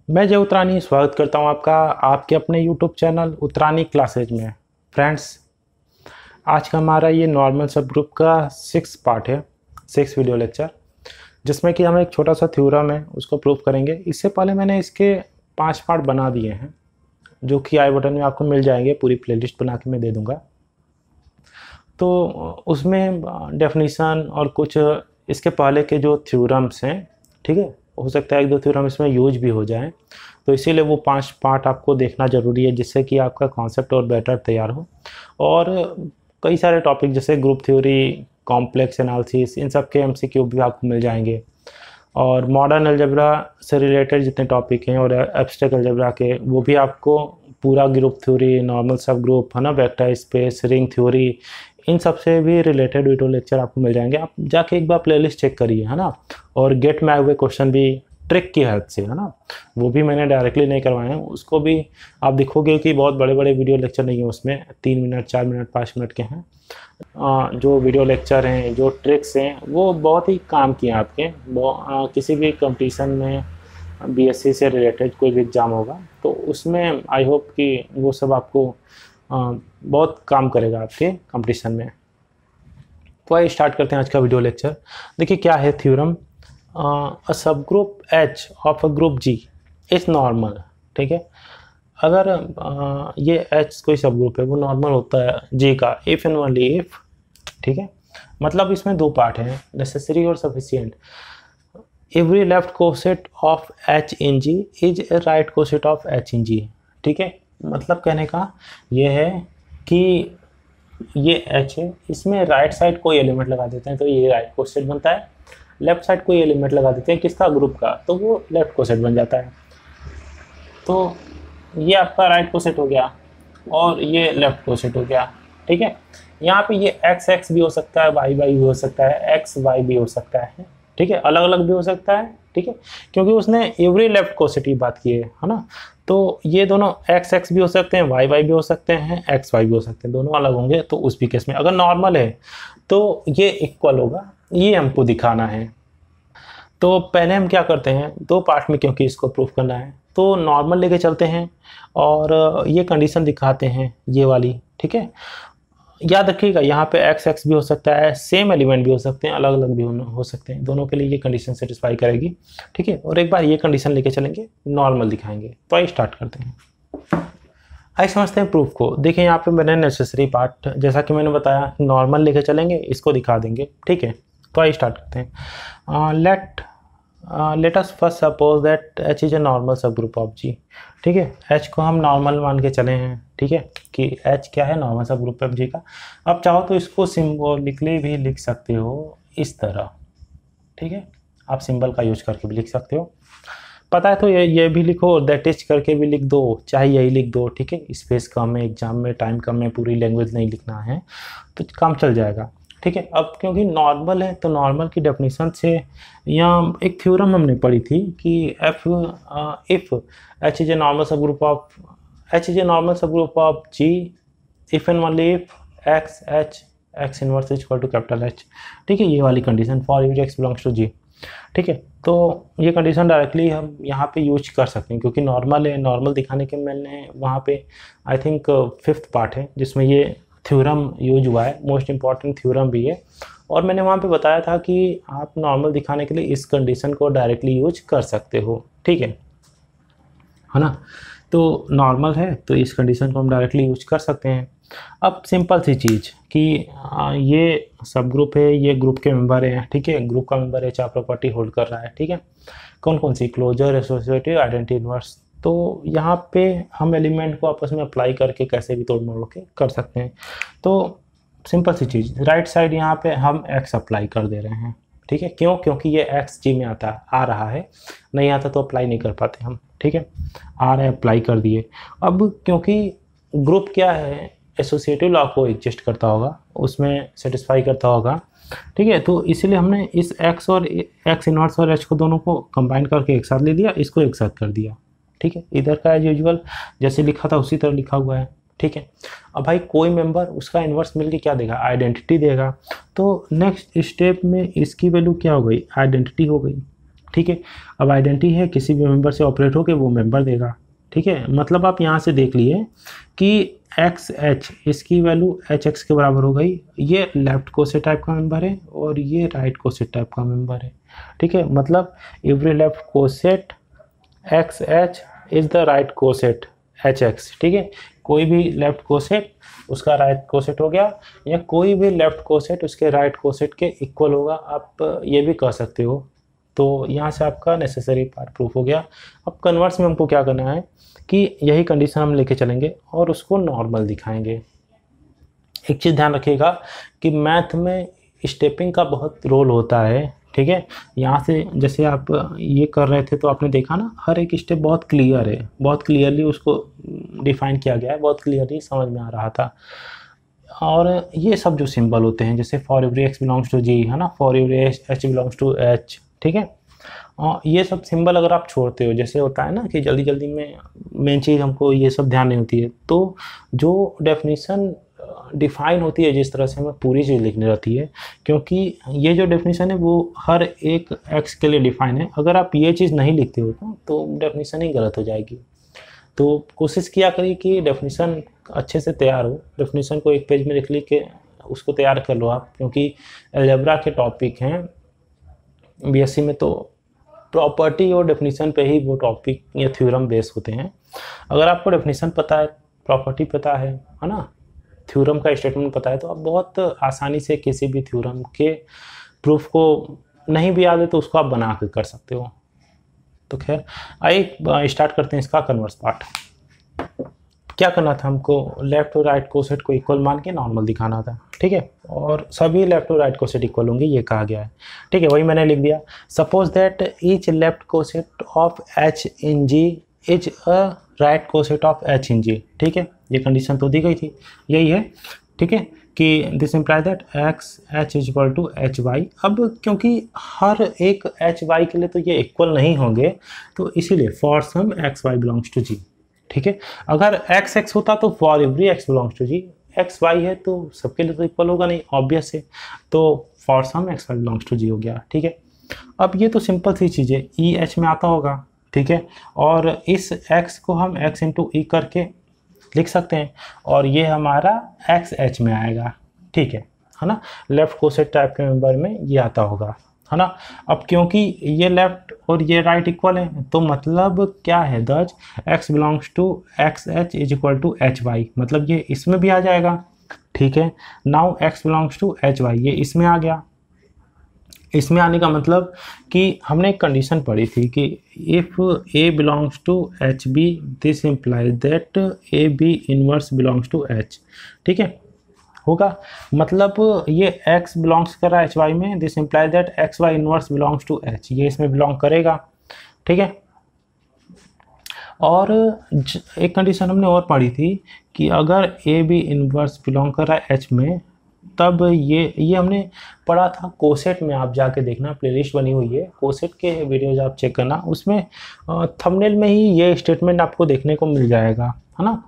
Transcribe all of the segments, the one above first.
मैं जय उत्तरानी स्वागत करता हूं आपका आपके अपने YouTube चैनल उत्तरानी क्लासेज में। फ्रेंड्स, आज का हमारा ये नॉर्मल सब ग्रुप का 6 पार्ट है, 6 वीडियो लेक्चर, जिसमें कि हम एक छोटा सा थ्योरम है उसको प्रूव करेंगे। इससे पहले मैंने इसके 5 पार्ट बना दिए हैं, जो कि आई बटन में आपको मिल जाएंगे। पूरी प्लेलिस्ट बना के मैं दे दूँगा। तो उसमें डेफिनीशन और कुछ इसके पहले के जो थ्योरम्स हैं, ठीक है, हो सकता है 1-2 थ्योरम इसमें यूज भी हो जाएं, तो इसीलिए वो 5 पार्ट आपको देखना ज़रूरी है, जिससे कि आपका कॉन्सेप्ट और बेटर तैयार हो। और कई सारे टॉपिक जैसे ग्रुप थ्योरी, कॉम्प्लेक्स एनालिसिस, इन सब के MCQ भी आपको मिल जाएंगे। और मॉडर्न अलजेब्रा से रिलेटेड जितने टॉपिक हैं और एब्स्ट्रैक्ट अलजेब्रा के, वो भी आपको पूरा ग्रुप थ्योरी, नॉर्मल सब ग्रुप है ना, वेक्टर स्पेस, रिंग थ्योरी, इन सब से भी रिलेटेड वीडियो लेक्चर आपको मिल जाएंगे। आप जाके एक बार प्लेलिस्ट चेक करिए, है ना। और गेट में आए हुए क्वेश्चन भी ट्रिक की हेल्प से, है ना, वो भी मैंने डायरेक्टली नहीं करवाए हैं। उसको भी आप देखोगे कि बहुत बड़े बड़े वीडियो लेक्चर नहीं है उसमें, 3 मिनट, 4 मिनट, 5 मिनट के हैं। जो वीडियो लेक्चर हैं, जो ट्रिक्स हैं, वो बहुत ही काम किए हैं आपके। किसी भी कंपटीशन में BSc से रिलेटेड कोई भी एग्ज़ाम होगा तो उसमें आई होप कि वो सब आपको बहुत काम करेगा आपके कंपटीशन में। तो आइए स्टार्ट करते हैं आज का वीडियो लेक्चर। देखिए क्या है थ्योरम। अ सब group H of a group G is normal. ठीक है, अगर ये H कोई सब ग्रुप है, वो नॉर्मल होता है G का इफ़ एंड ओनली इफ। ठीक है, मतलब इसमें 2 पार्ट हैं, नेसेसरी और sufficient. Every left coset of H in G is a right coset of H in G। ठीक है, मतलब कहने का ये है कि ये H है, इसमें राइट साइड कोई एलिमेंट लगा देते हैं तो ये राइट कोसेट बनता है। लेफ्ट साइड कोई एलिमेंट लगा देते हैं किसका, ग्रुप का, तो वो लेफ्ट कोसेट बन जाता है। तो ये आपका राइट कोसेट हो गया और ये लेफ्ट कोसेट हो गया। ठीक है, यहाँ पे ये एक्स एक्स भी हो सकता है, वाई वाई भी हो सकता है, एक्स वाई भी हो सकता है। ठीक है, अलग अलग भी हो सकता है। ठीक है, क्योंकि उसने एवरी लेफ्ट कोसेट की बात की है ना। तो ये दोनों एक्स एक्स भी हो सकते हैं, वाई वाई भी हो सकते हैं, एक्स वाई भी हो सकते हैं, दोनों अलग होंगे। तो उस भी केस में अगर नॉर्मल है तो ये इक्वल होगा, ये हमको दिखाना है। तो पहले हम क्या करते हैं, 2 पार्ट में, क्योंकि इसको प्रूफ करना है तो नॉर्मल लेके चलते हैं और ये कंडीशन दिखाते हैं, ये वाली। ठीक है, याद रखिएगा यहाँ पे एक्स एक्स भी हो सकता है, सेम एलिमेंट भी हो सकते हैं, अलग अलग भी हो सकते हैं, दोनों के लिए ये कंडीशन सेटिस्फाई करेगी। ठीक है, और एक बार ये कंडीशन लेके चलेंगे, नॉर्मल दिखाएंगे। तो आइए स्टार्ट करते हैं, आइए समझते हैं प्रूफ को। देखिए यहाँ पे मैंने नेसेसरी पार्ट, जैसा कि मैंने बताया, नॉर्मल लेके चलेंगे, इसको दिखा देंगे। ठीक है, तो आइए स्टार्ट करते हैं। Let us first suppose that H is a normal subgroup of G। ठीक है, H को हम नॉर्मल मान के चले हैं। ठीक है, कि H क्या है, normal subgroup of G का। अब चाहो तो इसको सिंबॉलिकली भी लिख सकते हो इस तरह। ठीक है, आप सिंबल का यूज करके भी लिख सकते हो, पता है तो ये भी लिखो, दैट इज करके भी लिख दो, चाहे यही लिख दो। ठीक है, स्पेस कम है, एग्जाम में टाइम कम है, पूरी लैंग्वेज नहीं लिखना है तो काम चल जाएगा। ठीक है, अब क्योंकि नॉर्मल है तो नॉर्मल की डेफिनेशन से, यहाँ एक थ्योरम हमने पढ़ी थी कि if H is a normal subgroup of G if and only if x inverse is equal to capital H। ठीक है, ये वाली condition for use x belongs to G। ठीक है, तो ये कंडीशन डायरेक्टली हम यहाँ पे यूज कर सकते हैं, क्योंकि नॉर्मल है। नॉर्मल दिखाने के मैंने वहाँ पे आई थिंक 5th पार्ट है जिसमें ये थ्योरम यूज हुआ है, मोस्ट इंपॉर्टेंट थ्योरम भी है। और मैंने वहाँ पे बताया था कि आप नॉर्मल दिखाने के लिए इस कंडीशन को डायरेक्टली यूज कर सकते हो। ठीक है ना, तो नॉर्मल है तो इस कंडीशन को हम डायरेक्टली यूज कर सकते हैं। अब सिंपल सी चीज़ कि ये सब ग्रुप है, ये ग्रुप के मेंबर हैं। ठीक है, ग्रुप का मेंबर है, 4 प्रॉपर्टी होल्ड कर रहा है। ठीक है, कौन कौन सी, क्लोजर, एसोसिएटिव, आइडेंटिटी, इनवर्स। तो यहाँ पे हम एलिमेंट को आपस में अप्लाई करके कैसे भी तोड़ मोड़ के कर सकते हैं। तो सिंपल सी चीज़, राइट साइड यहाँ पे हम x अप्लाई कर दे रहे हैं। ठीक है, क्यों, क्योंकि ये x G में आ रहा है, नहीं आता तो अप्लाई नहीं कर पाते हम। ठीक है, आ रहे अप्लाई कर दिए। अब क्योंकि ग्रुप क्या है, एसोसिएटिव लॉ को एग्जिस्ट करता होगा, उसमें सेटिस्फाई करता होगा। ठीक है, तो इसीलिए हमने इस x और x इनवर्स और h को दोनों को कंबाइन करके एक साथ ले लिया, इसको एक साथ कर दिया। ठीक है, इधर का एज यूजुअल जैसे लिखा था उसी तरह लिखा हुआ है। ठीक है, अब भाई कोई मेंबर उसका इन्वर्स मिलके क्या देगा, आइडेंटिटी देगा। तो नेक्स्ट स्टेप में इसकी वैल्यू क्या हो गई, आइडेंटिटी हो गई। ठीक ठीक है। अब आइडेंटिटी है, किसी भी मेंबर से ऑपरेट होकर वो मेंबर देगा, ठीक है। मतलब आप यहाँ से देख लिए कि एक्स एच, इसकी वैल्यू एच एक्स के बराबर हो गई। ये लेफ्ट कोसेट टाइप का मेंबर है और ये राइट कोसेट टाइप का मेंबर है, ठीक है। मतलब every left coset x H is the right coset H x, ठीक है। कोई भी लेफ्ट कोसेट उसका राइट कोसेट हो गया, या कोई भी लेफ्ट कोसेट उसके राइट कोसेट के इक्वल होगा, आप ये भी कह सकते हो। तो यहाँ से आपका नेसेसरी पार्ट प्रूफ हो गया। अब कन्वर्स में हमको क्या करना है कि यही कंडीशन हम लेके चलेंगे और उसको नॉर्मल दिखाएंगे। एक चीज़ ध्यान रखिएगा कि मैथ में स्टेपिंग का बहुत रोल होता है, ठीक है। यहाँ से जैसे आप ये कर रहे थे तो आपने देखा ना, हर एक स्टेप बहुत क्लियर है, बहुत क्लियरली उसको डिफाइन किया गया है, बहुत क्लियरली समझ में आ रहा था। और ये सब जो सिंबल होते हैं, जैसे for every x belongs to G, है ना, for every H belongs to H, ठीक है। ये सब सिंबल अगर आप छोड़ते हो, जैसे होता है ना कि जल्दी जल्दी में मेन चीज़ हमको ये सब ध्यान नहीं होती है, तो जो डेफिनेशन डिफाइन होती है जिस तरह से हमें पूरी चीज़ लिखनी रहती है, क्योंकि ये जो डेफिनेशन है वो हर एक एक्स के लिए डिफाइन है। अगर आप ये चीज़ नहीं लिखते हो तो डेफिनेशन ही गलत हो जाएगी। तो कोशिश किया करिए कि डेफिनेशन अच्छे से तैयार हो। डेफिनेशन को एक पेज में लिख के उसको तैयार कर लो आप, क्योंकि अलजेब्रा के टॉपिक हैं बीएससी में, तो प्रॉपर्टी और डेफिनेशन पे ही वो टॉपिक या थ्योरम बेस होते हैं। अगर आपको डेफिनेशन पता है, प्रॉपर्टी पता है ना, थ्योरम का स्टेटमेंट पता है, तो आप बहुत आसानी से किसी भी थ्योरम के प्रूफ को नहीं भी याद है तो उसको आप बना के कर सकते हो। तो खैर आइए स्टार्ट करते हैं इसका कन्वर्स पार्ट। क्या करना था हमको, लेफ्ट और राइट कोसेट को इक्वल मान के नॉर्मल दिखाना था, ठीक है। और सभी लेफ्ट और राइट कोसेट इक्वल होंगे ये कहा गया है, ठीक है। वही मैंने लिख दिया। Suppose that each left coset of H in G is a right coset of H in G, ठीक है। ये कंडीशन तो दी गई थी, यही है, ठीक है, कि this imply that x H is equal to H y. अब क्योंकि हर एक एच वाई के लिए तो ये इक्वल नहीं होंगे, तो इसीलिए for some x y belongs to G, ठीक है। अगर एक्स एक्स होता तो for every x belongs to G, x y है तो सबके लिए तो इक्वल होगा नहीं, ऑब्वियस है, तो for some x y belongs to G हो गया, ठीक है। अब ये तो सिंपल सी चीज़ है, ई एच में आता होगा, ठीक है। और इस एक्स को हम एक्स इंटू ई करके लिख सकते हैं, और ये हमारा एक्स एच में आएगा, ठीक है ना। लेफ्ट कोसेट टाइप के मेंबर में ये आता होगा, है ना। अब क्योंकि ये लेफ्ट और ये राइट इक्वल है, तो मतलब क्या है, thus x belongs to x H is equal to H y, मतलब ये इसमें भी आ जाएगा, ठीक है। Now x belongs to H y, ये इसमें आ गया। इसमें आने का मतलब कि हमने एक कंडीशन पढ़ी थी कि if a belongs to H b this implies that a b inverse belongs to H, ठीक है, होगा। मतलब ये x बिलोंग्स कर रहा है एच वाई में, this implies that x y inverse belongs to H, ये इसमें बिलोंग करेगा, ठीक है। और एक कंडीशन हमने और पढ़ी थी कि अगर ए बी इनवर्स बिलोंग कर रहा है एच में, तब ये हमने पढ़ा था कोसेट में, आप जाके देखना, प्लेलिस्ट बनी हुई है कोसेट के वीडियोज, आप चेक करना, उसमें थंबनेल में ही ये स्टेटमेंट आपको देखने को मिल जाएगा, है ना,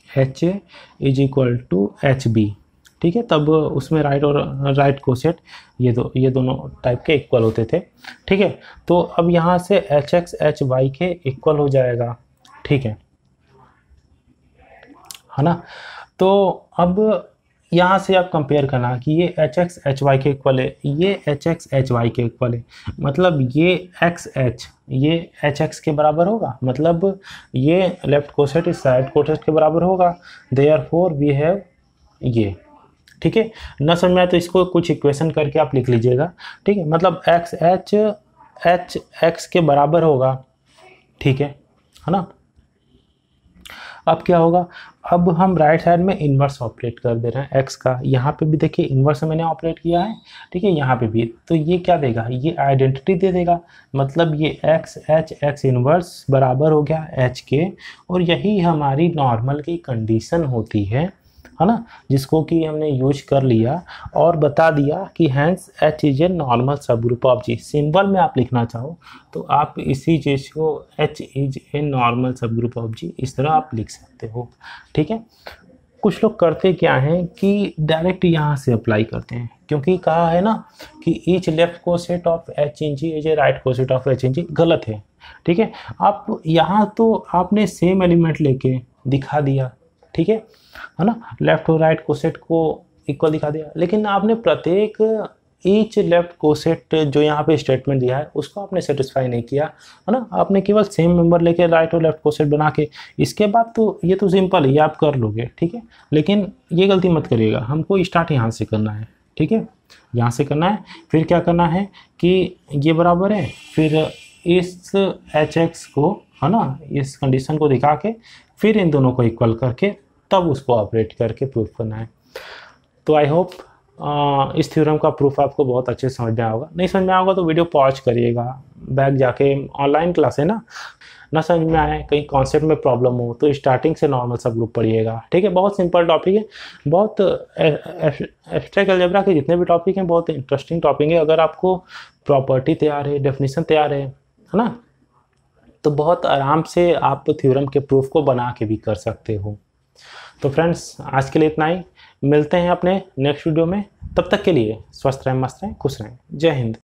H is equal to H b, ठीक है। तब उसमें राइट और राइट कोसेट ये दोनों टाइप के इक्वल होते थे, ठीक है। तो अब यहाँ से एच एक्स एच वाई के इक्वल हो जाएगा, ठीक है ना। तो अब यहाँ से आप कंपेयर करना कि ये एच एक्स एच वाई के इक्वल है, ये एच एक्स एच वाई के इक्वल है, मतलब ये एक्स एच ये एच एक्स के बराबर होगा, मतलब ये लेफ्ट कोसेट इस राइट कोसेट के बराबर होगा, देयरफॉर वी हैव ये, ठीक है। न समझ में आए तो इसको कुछ इक्वेशन करके आप लिख लीजिएगा, ठीक है। मतलब एक्स एच एच एक्स के बराबर होगा, ठीक है ना। अब क्या होगा, अब हम राइट साइड में इन्वर्स ऑपरेट कर दे रहे हैं एक्स का, यहाँ पे भी देखिए इन्वर्स मैंने ऑपरेट किया है, ठीक है, यहाँ पे भी, तो ये क्या देगा, ये आइडेंटिटी दे देगा, मतलब ये एक्स एच एक्स इन्वर्स बराबर हो गया एच के, और यही हमारी नॉर्मल की कंडीशन होती है ना, जिसको कि हमने यूज कर लिया और बता दिया कि hence H is a normal subgroup of G. Symbol में आप लिखना चाहो तो आप इसी चीज़ को H is a normal subgroup of G इस तरह आप लिख सकते हो, ठीक है। कुछ लोग करते क्या हैं कि डायरेक्ट यहाँ से अप्लाई करते हैं, क्योंकि कहा है ना कि each left coset of H in G is a right coset of H in G, गलत है। ठीक है, आप यहाँ तो आपने सेम एलिमेंट लेके दिखा दिया, ठीक है ना, लेफ्ट और राइट कोसेट को इक्वल दिखा दिया, लेकिन आपने प्रत्येक ईच लेफ्ट कोसेट जो यहाँ पे स्टेटमेंट दिया है उसको आपने सेटिस्फाई नहीं किया, है ना। आपने केवल सेम मेंबर लेके राइट और लेफ्ट कोसेट बना के, इसके बाद तो ये तो सिंपल है, ये आप कर लोगे, ठीक है। लेकिन ये गलती मत करिएगा, हमको स्टार्ट यहाँ से करना है, ठीक है, यहाँ से करना है। फिर क्या करना है कि ये बराबर है, फिर इस एच एक्स को, है ना, इस कंडीशन को दिखा के फिर इन दोनों को इक्वल करके तब उसको ऑपरेट करके प्रूफ करना है। तो आई होप इस थ्योरम का प्रूफ आपको बहुत अच्छे से समझ में आया होगा। नहीं समझ में आया होगा तो वीडियो पॉज करिएगा, बैक जाके, ऑनलाइन क्लास है ना समझ में आए, कहीं कॉन्सेप्ट में प्रॉब्लम हो तो स्टार्टिंग से नॉर्मल सब ग्रुप पढ़िएगा, ठीक है। बहुत सिंपल टॉपिक है, बहुत एब्स्ट्रैक्ट अलजेब्रा के जितने भी टॉपिक हैं बहुत इंटरेस्टिंग टॉपिक है। अगर आपको प्रॉपर्टी तैयार है, डेफिनेशन तैयार है ना, तो बहुत आराम से आप थ्योरम के प्रूफ को बना के भी कर सकते हो। तो फ्रेंड्स आज के लिए इतना ही, मिलते हैं अपने नेक्स्ट वीडियो में। तब तक के लिए स्वस्थ रहें, मस्त रहें, खुश रहें। जय हिंद।